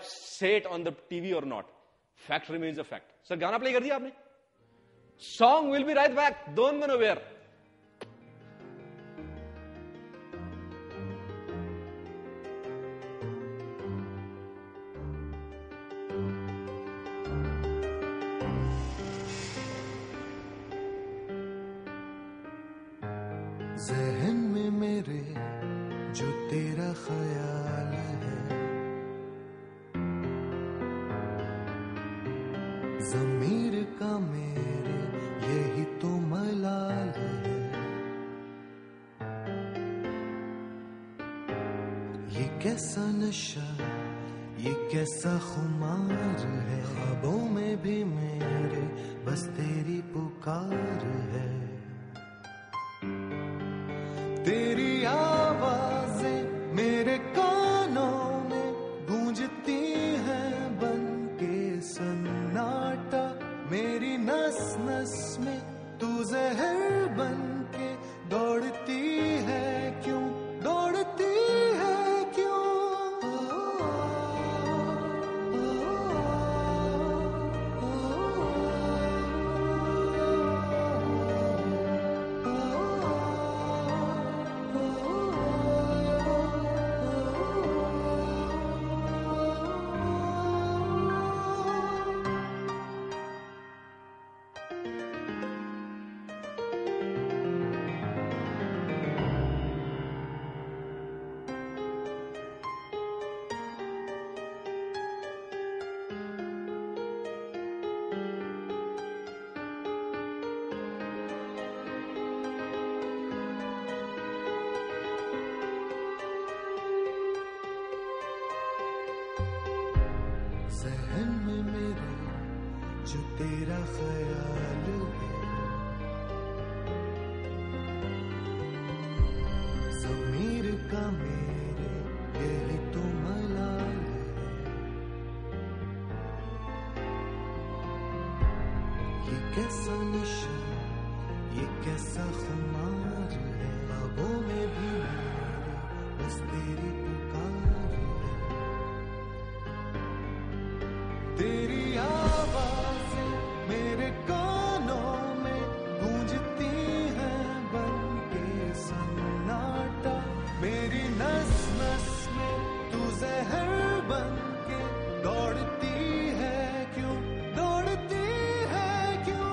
say it on the TV or not. Fact remains a fact. Sir, गाना play कर दिया आपने? Song will be right back. Don't go nowhere. ज़हन में मेरे जो तेरा ख्याल है, ज़मीर का मेरे यही तो मलाल है। ये कैसा नशा, ये कैसा खुमार है, ख्वाबों में भी मेरे बस तेरी पुकार है। तेरी आवाज़ें मेरे कानों में गूंजती हैं बन के सन्नाटा, मेरी नस नस में तू ज़हर बन के दौड़ती है क्यों, दौड़ती है क्यों। ज़हन में मेरे जो तेरा ख्याल है, ज़मीर का मेरे यही तो मलाल है। ये कैसा नशा, ये कैसा खुमार है, ख्वाबों में भी मेरे बस तेरी पुकार है। तेरी आवाज़ें मेरे कानों में गूंजती हैं बन के सन्नाटा, मेरी नस नस में तू ज़हर बन के दौड़ती है क्यों, दौड़ती है क्यों।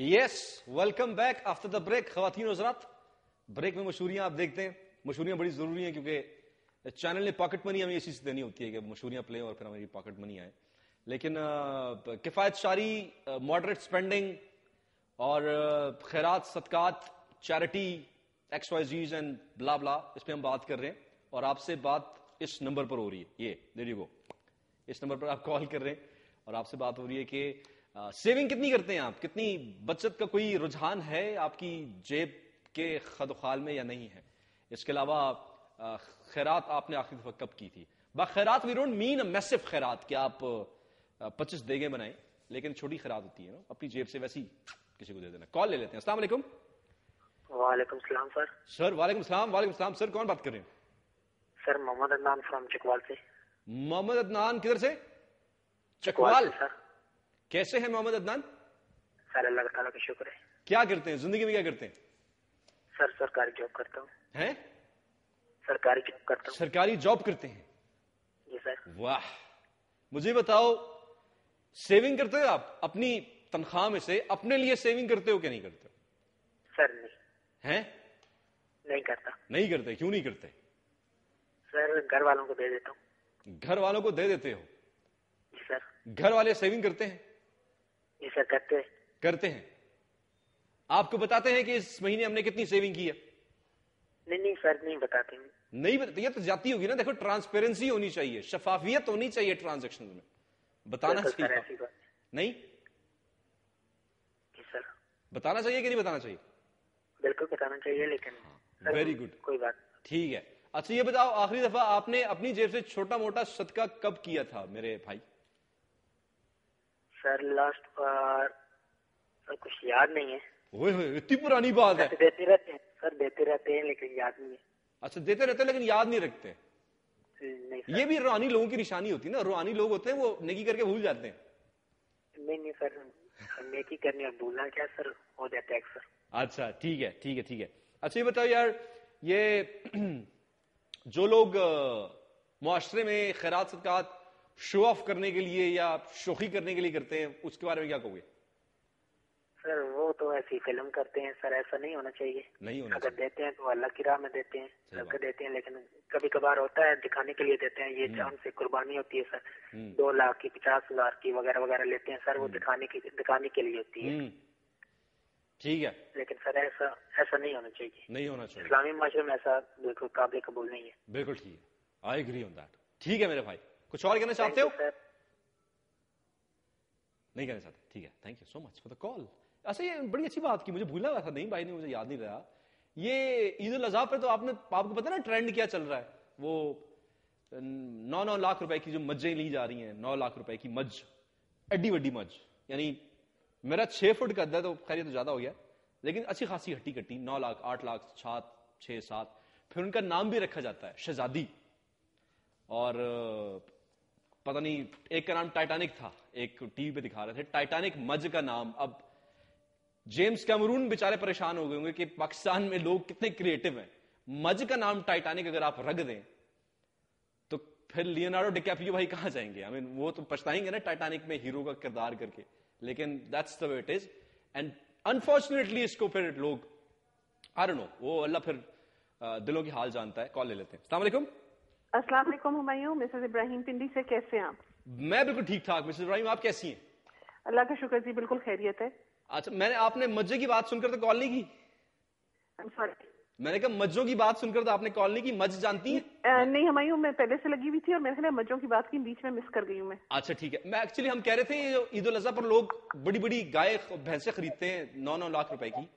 Yes, welcome back after the break. खवातीन हज़रात, ब्रेक में मशहूरियां आप देखते हैं। मशहूरियां बड़ी जरूरी हैं क्योंकि चैनल ने पॉकेट मनी हमें इसी से देनी होती है कि मशहूरियां प्ले और फिर हमारी पॉकेट मनी आए। लेकिन किफायत शारी, मॉडरेट स्पेंडिंग और खैरात, सदकात, चैरिटी, XYZs एंड ब्ला ब्ला, इस पे हम बात कर रहे हैं। और आपसे बात इस नंबर पर हो रही है, ये देयर यू गो, इस नंबर पर आप कॉल कर रहे हैं और आपसे बात हो रही है कि सेविंग कितनी करते हैं आप, कितनी बचत का कोई रुझान है आपकी जेब के खदखाल में या नहीं है। इसके अलावा खैरात आपने आखिरी दफा कब की थी। बा खैरात we don't mean a massive खैरात कि आप 25 देगे बनाएं, लेकिन छोटी खैरात होती है ना, अपनी जेब से वैसी किसी को दे देना। कॉल ले लेते हैं। अस्सलाम वालेकुम। वालेकुम सलाम सर। सर वालेकुम सलाम। वालेकुम सलाम सर, कौन बात कर रहे हैं? सर मोहम्मद अदनान फ्रॉम चकवाल से। मोहम्मद अदनान किधर से? चकवाल। सर कैसे हैं मोहम्मद अदनान? सर अल्लाह ताला का शुक्र है। क्या करते हैं जिंदगी में, क्या करते हैं? सर सरकारी जॉब करता हूँ। हैं? सरकारी जॉब करता हूँ। सरकारी जॉब करते हैं? जी सर। वाह, मुझे बताओ सेविंग करते हो आप अपनी तनख्वाह में से? अपने लिए सेविंग करते हो क्या नहीं करते? सर नहीं। हैं? नहीं करता। नहीं करते, क्यों नहीं करते? सर घर वालों को दे देता हूँ। घर वालों को दे देते हो? जी सर। घर वाले सेविंग करते हैं? जी सर करते हैं। करते हैं। आपको बताते हैं कि इस महीने हमने कितनी सेविंग की है? नहीं सर नहीं बताते। नहीं बताते, ये तो जाती होगी ना। देखो ट्रांसपेरेंसी होनी चाहिए, शफाफियत होनी चाहिए ट्रांजैक्शन में, बताना सर चाहिए। ऐसी बात नहीं जी सर। बताना चाहिए कि नहीं बताना चाहिए? बिल्कुल बताना चाहिए, लेकिन सर, वेरी गुड, कोई बात। ठीक है। अच्छा ये बताओ, आखिरी दफा आपने अपनी जेब से छोटा मोटा सदका कब किया था मेरे भाई? सर लास्ट बार सर कुछ याद नहीं है। ओए होए, इतनी पुरानी बात है। देते रहते हैं सर, देते रहते हैं, लेकिन याद नहीं है। अच्छा देते रहते हैं लेकिन याद नहीं रखते। नहीं सर। ये भी रूहानी लोगों की निशानी होती है ना, रूहानी लोग होते हैं वो नेकी करके भूल जाते हैं। नहीं सर, नेकी करने और भूलना क्या सर, हो जाता है अक्सर। अच्छा ठीक है ठीक है ठीक है। अच्छा ये बताओ यार, ये जो लोग मुआशरे में खैरात सदकात शो ऑफ करने के लिए या शोखी करने के लिए करते हैं, उसके बारे में क्या कहोगे? सर वो तो ऐसी फिल्म करते हैं सर, ऐसा नहीं होना चाहिए। नहीं होना अगर चाहिए। देते हैं तो अल्लाह की राह में देते हैं, सही सबके बात। देते हैं, लेकिन कभी कभार होता है दिखाने के लिए देते हैं। ये जान से कुर्बानी होती है सर, 2 लाख की, 50,000 की वगैरह वगैरह लेते हैं सर, वो दिखाने के लिए होती है। ठीक है, लेकिन सर ऐसा नहीं होना चाहिए। नहीं होना चाहिए। इस्लामी माशरे में ऐसा बिल्कुल काबिल कबूल नहीं है। बिल्कुल ठीक है, आई एग्री ऑन दैट। ठीक है मेरे भाई, कुछ और कहना चाहते हो? सर नहीं कहना चाहते, ठीक है। Thank you so much for the call. अच्छा ये बड़ी अच्छी बात की, मुझे भूलना हुआ था, नहीं भाई ने मुझे याद नहीं रहा। ये ईद उल अज़हा पर तो आपको पता ना ट्रेंड क्या चल रहा है? वो 9 लाख रुपए की जो मज्जें ली जा रही हैं, 9 लाख रुपए की मज्ज, एड्डी वड्डी मज्ज, यानी मेरा 6 फुट का है तो खैर ये तो ज्यादा हो गया, लेकिन अच्छी खासी हट्टी कट्टी, 9 लाख, 8 लाख, 7, 6, 7। फिर उनका नाम भी रखा जाता है शहजादी, और पता नहीं एक का नाम टाइटैनिक था, एक टीवी पे दिखा रहे थे टाइटैनिक मज का नाम। अब जेम्स कैमरून बेचारे परेशान हो गए होंगे कि पाकिस्तान में लोग कितने क्रिएटिव हैं। मज का नाम टाइटैनिक अगर आप रख दें तो फिर लियोनार्डो डिकैप्रियो भाई कहां जाएंगे? आई मीन वो तो पछताएंगे ना टाइटैनिक में हीरो का किरदार करके, लेकिन that's the way it is. And unfortunately इसको फिर लोग, आई डोंट नो, वो अल्लाह फिर दिलों की हाल जानता है। कॉल ले लेते हैं। अस्सलाम वालेकुम। अस्सलाम वालेकुम हुमायूं, मिसेस इब्राहिम पिंडी से, कैसे हैं आप? मैं बिल्कुल ठीक ठाक। मिसेस इब्राहिम आप कैसी हैं? अल्लाह का शुक्र जी, बिल्कुल खैरियत है। अच्छा, मैंने आपने मज्जे की बात सुनकर तो कॉल नहीं की। I am sorry. मैंने कहा मज्जों की बात सुनकर तो आपने कॉल नहीं की। मज जानती हैं? नहीं हुमायूं, मैं पहले से लगी हुई थी और मेरे ख्याल मज्जों की बात की बीच में मिस कर गई हूँ मैं। अच्छा ठीक है। मैं एक्चुअली हम कह रहे थे ये ईद उल अज़हा पर लोग बड़ी बड़ी गाय भैंसे खरीदते हैं 9-9 लाख रुपए की,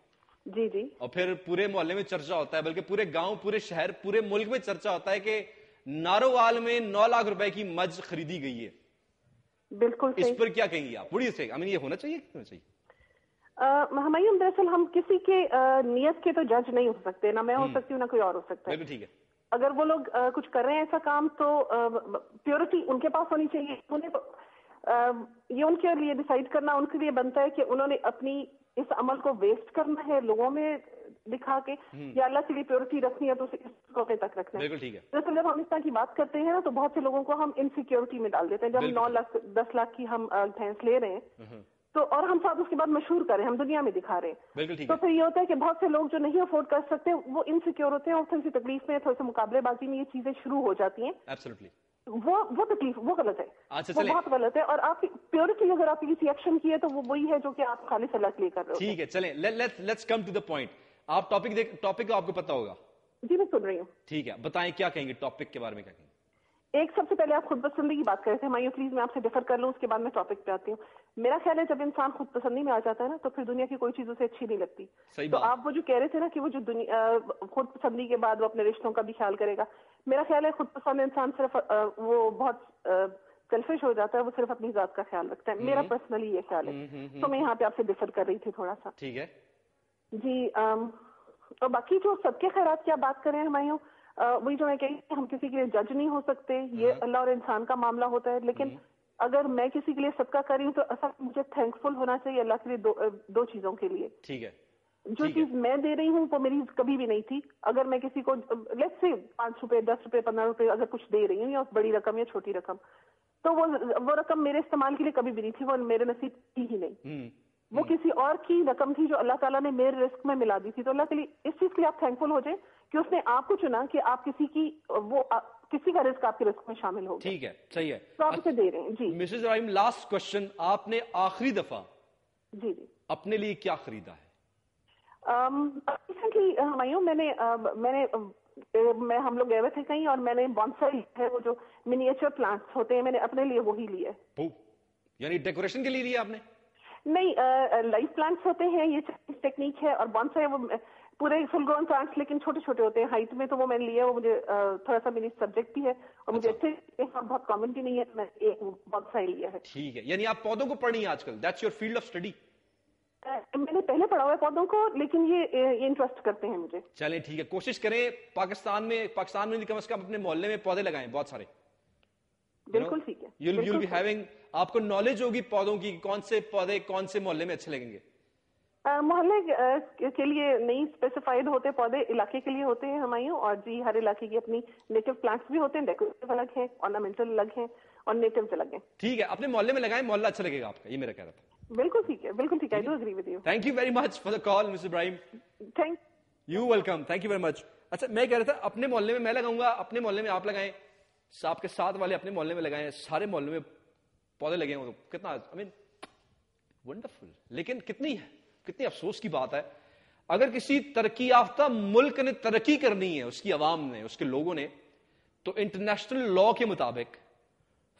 जी जी, और फिर पूरे मोहल्ले में चर्चा होता है, बल्कि पूरे गांव, पूरे शहर, पूरे मुल्क में चर्चा होता है कि नारोवाल में 9 लाख रुपए की मज खरीदी गई है। बिल्कुल इस सही। पर क्या कहेंगे आप? बड़ी सही। आई मीन ये होना चाहिए कि होना चाहिए? हुमायूं दरअसल हम किसी के नियत के तो जज नहीं हो सकते, ना मैं हो सकती हूँ ना कोई और हो सकता है। बिल्कुल ठीक है। अगर वो लोग कुछ कर रहे हैं ऐसा काम तो प्योरिटी उनके पास होनी चाहिए। उन्हें ये उनके लिए डिसाइड करना उनके लिए बनता है कि उन्होंने अपनी इस अमल को वेस्ट करना है लोगों में दिखा के, या अल्लाह के लिए प्योरिटी रखनी है तो उसे इस मौके तक रखना है। बिल्कुल ठीक है। दरअसल जब हम इस तरह की बात करते हैं ना तो बहुत से लोगों को हम इनसिक्योरिटी में डाल देते हैं। जब हम 9 लाख 10 लाख की हम भैंस ले रहे हैं तो, और हम साथ उसके बाद मशहूर करें, हम दुनिया में दिखा रहे हैं, बिल्कुल ठीक तो है। फिर ये होता है कि बहुत से लोग जो नहीं अफोर्ड कर सकते वो इनसिक्योर होते हैं और थोड़ी सी तकलीफ में, थोड़ी सी मुकाबलेबाजी में ये चीजें शुरू हो जाती हैं। एब्सोल्युटली। वो तकलीफ, वो गलत है। अच्छा वो चले, बहुत गलत है। और आपकी प्योरिटी अगर आपकी किसी एक्शन की है तो वो वही है जो कि आप खालिस अल्लाह के लिए कर रहे हो। ठीक है चले, let's come to the point. आप टॉपिक आपको पता होगा। जी मैं सुन रही हूँ। ठीक है, बताएं क्या कहेंगे टॉपिक के बारे में, क्या कहेंगे? एक सबसे पहले आप खुद पसंदी की बात कर रहे थे हमारी, प्लीज मैं आपसे डिफर कर लूं, उसके बाद मैं टॉपिक पे आती हूँ। मेरा ख्याल है जब इंसान खुद पसंदी में आ जाता है ना तो फिर दुनिया की कोई चीज उसे अच्छी नहीं लगती। सही तो बात। आप वो जो कह रहे थे ना कि वो जो खुद पसंदी के बाद वो अपने रिश्तों का भी ख्याल करेगा, मेरा ख्याल है खुद पसंद इंसान सिर्फ वो बहुत सेल्फिश हो जाता है, वो सिर्फ अपनी जात का ख्याल रखता है। मेरा पर्सनली ये ख्याल है। तो मैं यहाँ पे आपसे डिफर कर रही थी थोड़ा सा। ठीक है जी। और बाकी जो सबके खैरात की आप बात करें हमायूं, वही जो मैं कही, हम किसी के लिए जज नहीं हो सकते, ये अल्लाह और इंसान का मामला होता है। लेकिन अगर मैं किसी के लिए सदका कर रही हूँ तो असल मुझे थैंकफुल होना चाहिए अल्लाह के लिए दो चीजों के लिए। ठीक है। जो चीज मैं दे रही हूँ वो मेरी कभी भी नहीं थी। अगर मैं किसी को लेट्स से 5 रुपए, 10 रुपए, 15 रुपए अगर कुछ दे रही हूँ, या बड़ी रकम या छोटी रकम, तो वो रकम मेरे इस्तेमाल के लिए कभी भी नहीं थी, वो मेरे नसीब थी ही नहीं। वो किसी और की रकम थी जो अल्लाह ताला ने मेरे रिस्क में मिला दी थी। तो अल्लाह के लिए इस चीज के लिए आप थैंकफुल हो जाए कि उसने आपको चुना कि आप किसी का रिस्क आपके रिस्क में शामिल हो। ठीक है, सही है। तो आप उसे दे रहे हैं। जी मिसेस इब्राहिम, लास्ट क्वेश्चन, आपने आखिरी दफा जी जी अपने लिए क्या खरीदा है? रिसेंटली हमायूं मैं हम लोग गए हुए थे कहीं और मैंने बॉन्साई है, वो जो मिनिएचर प्लांट्स होते हैं, मैंने अपने लिए वही लिए। यानी डेकोरेशन के लिए लिया आपने? नहीं, लाइव प्लांट्स होते हैं, ये टेक्निक है। और बॉन्साई वो पूरे फुल ग्रोन प्लांट्स लेकिन छोटे छोटे होते हैं हाइट में, तो वो मैंने लिया। वो मुझे थोड़ा सा मेरी सब्जेक्ट भी है और मुझे अच्छे बहुत कॉमन भी नहीं है, मैं एक बॉन्साई लिया है। ठीक है, यानी आप पौधों को पढ़ी हैं आजकल, that's your field of study? मैंने पहले पढ़ा हुआ है पौधों को, लेकिन ये इंटरेस्ट करते हैं मुझे। चलें ठीक है, कोशिश करें पाकिस्तान में कम से कम अपने मोहल्ले में पौधे लगाएं बहुत सारे। बिल्कुल ठीक है। you'll be having, आपको नॉलेज होगी पौधों की, कौन से पौधे कौन से मोहल्ले में अच्छे लगेंगे। मोहल्ले के लिए नहीं स्पेसिफाइड होते पौधे, इलाके के लिए होते हैं हमायूं। और जी हर इलाके की अपनी नेटिव प्लांट्स भी होते हैं, डेकोरेटिव अलग हैं, ऑर्नामेंटल अलग हैं और नेटिव अलग हैं। ठीक है, अपने मोहल्ले में लगाएं, मोहल्ला अच्छा लगेगा आपका, ये मेरा कहना था। बिल्कुल ठीक है, बिल्कुल ठीक है। I do agree with you. Thank you very much for the call miss Ibrahim. Thank you welcome, thank you very much. अच्छा, मैं कह रहा था अपने मोहल्ले में मैं लगाऊंगा, अपने मोहल्ले में आप लगाएं, आपके साथ वाले अपने मोहल्ले में लगाएं, सारे मोहल्ले में पौधे लगे हों तो कितना, आई मीन वंडरफुल। लेकिन कितनी अफसोस की बात है, अगर किसी तरक्की याफ्ता मुल्क ने तरक्की करनी है, उसकी अवाम ने, उसके लोगों ने, तो इंटरनेशनल लॉ के मुताबिक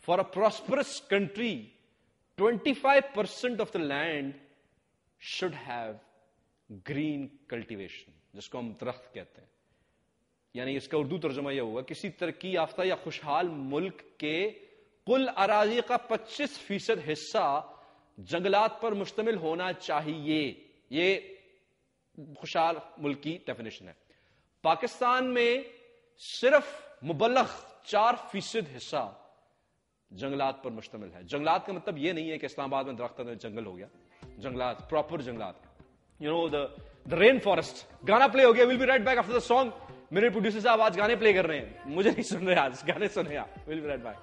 for a prosperous country 25% of the land should have green cultivation, जिसको हम दरख्त कहते हैं। यानी इसका उर्दू तर्जुमा यह होगा, किसी तरक्की याफ्ता या खुशहाल मुल्क के कुल अराजी का 25% हिस्सा जंगलात पर मुश्तमिल होना चाहिए। ये खुशहाल मुल्क की डेफिनेशन है। पाकिस्तान में सिर्फ मुबल्लग 4% हिस्सा जंगलात पर मुश्तमिल है। जंगलात का मतलब यह नहीं है कि इस्लामाबाद में दरख्त जंगल हो गया, जंगलात प्रॉपर जंगलात, you know the rain forest. गाना प्ले हो गया, will be right back after the song. मेरे प्रोड्यूसर साहब आज गाने प्ले कर रहे हैं, मुझे नहीं सुन रहे, आज गाने सुने आप। Will be right back.